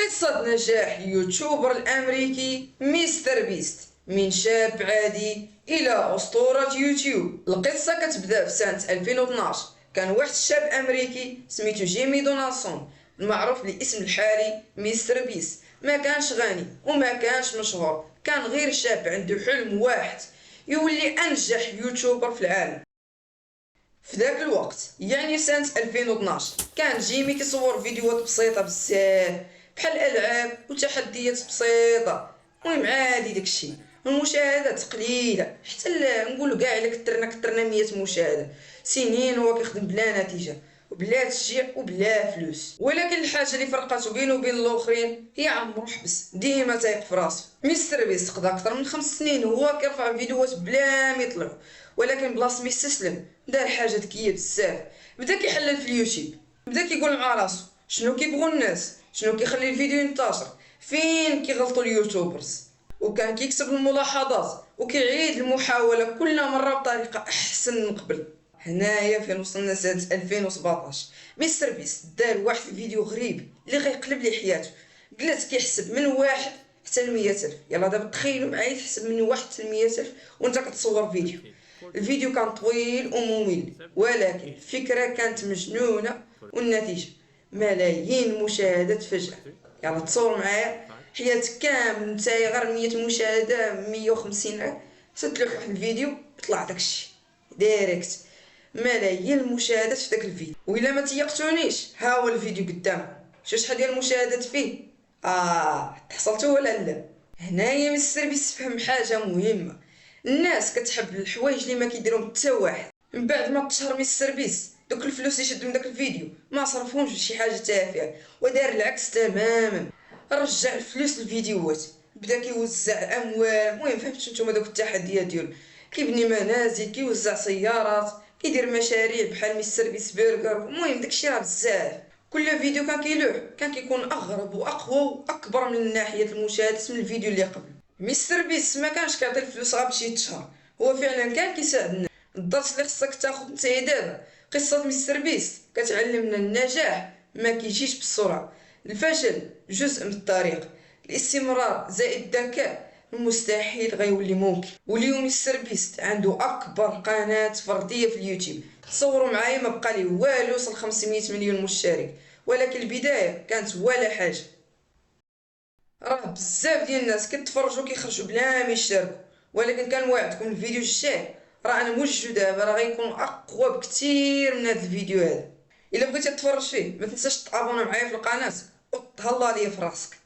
قصة نجاح اليوتيوبر الأمريكي مستر بيست من شاب عادي إلى أسطورة يوتيوب. القصة كتبدا في سنة 2012. كان واحد الشاب أمريكي سميتو جيمي دونالسون المعروف باسم الحالي مستر بيست. ما كانش غني وما كانش مشهور، كان غير شاب عنده حلم واحد، يولي أنجح يوتيوبر في العالم. في ذاك الوقت يعني سنة 2012 كان جيمي كيصور فيديوهات بسيطة بزاف بحال الألعاب وتحديات بسيطة. المهم عادي داكشي، المشاهدات قليلة، حتى نقولو كاع إلا كترنا 100 مشاهدة. سنين هو كيخدم بلا نتيجة وبلا تشجيع وبلا فلوس. ولكن الحاجة اللي فرقاتو بينو وبين الاخرين هي عمرو حبس ديما تايق في راسو. مستر بيست قضى اكثر من 5 سنين وهو كيرفع فيديوهات بلا ما يطلعو، ولكن بلاص ما يستسلم دار حاجه ذكيه بزاف. بدا كيحلل في اليوتيوب، بدا كيقول مع راسو شنو كيبغوا الناس، شنو كيخلي الفيديو ينتشر، فين كيغلطوا اليوتيوبرز. وكان كيكتب الملاحظات وكيعيد المحاوله كل مره بطريقه احسن من قبل. هنايا فين وصلنا سنه 2017. مستر بيست دار واحد الفيديو غريب اللي غيقلب لي حياته. جلس كيحسب من 1 حتى ل 100,000. يلا دابا تخيلوا معايا تحسب من 1 حتى ل 100,000 وانت كتصور فيديو. الفيديو كان طويل وممل، ولكن الفكرة كانت مجنونة والنتيجة ملايين مشاهدات فجأة. يلا تصور معايا حياتك كامل نتايا غير 100 مشاهدة 150 ستلوح واحد الفيديو يطلع داكشي ديريكت ملايين المشاهدات في داك الفيديو. وإلا ما تيقتونيش ها هو الفيديو قدامكم، شحال ديال المشاهدات فيه؟ تحصلتوا ولا لا؟ هنايا مستر بيست فهم حاجة مهمة، الناس كتحب الحوايج اللي ما كيديرهم حتى واحد. من بعد ما تشهر مستر بيست دوك الفلوس اللي شدوا من داك الفيديو ما صرفهمش لشي حاجه تافهه، ودار العكس تماما، رجع الفلوس للفيديوهات، بدا كيوزع اموال. المهم فهمتوا نتوما دوك التحديات ديالو، كيبني منازل، كيوزع سيارات، كيدير مشاريع بحال مستر بيست برجر. المهم داكشي راه بزاف. كل فيديو كان كيلوح كان كيكون اغرب واقوى واكبر من ناحيه المشاهدات من الفيديو اللي قبل. مستر بيست ما كانش كيعطي الفلوس غير باش يتشهر، هو فعلا كان كيساعد الناس. الدرس اللي خصك تاخذ نتايا دابا، قصه مستر بيست كتعلمنا النجاح ما كيجيش بالسرعه، الفشل جزء من الطريق، الاستمرار زائد الذكاء المستحيل غيولي ممكن. واليوم مستر بيست عنده اكبر قناه فرديه في اليوتيوب. تصوروا معايا ما بقى ليه والو وصل 500 مليون مشترك، ولكن البدايه كانت ولا حاجه. راه بزاف ديال الناس كيتفرجوا كيخرجوا بلا ما يشتركوا، ولكن كنوعدكم الفيديو الجاي راه انا موجه دابا راه غيكون اقوى بكثير من هذا الفيديو هذا. الا بغيتي تتفرج فيه ما تنساش تابونا معايا في القناه وتهلا ليا في راسك.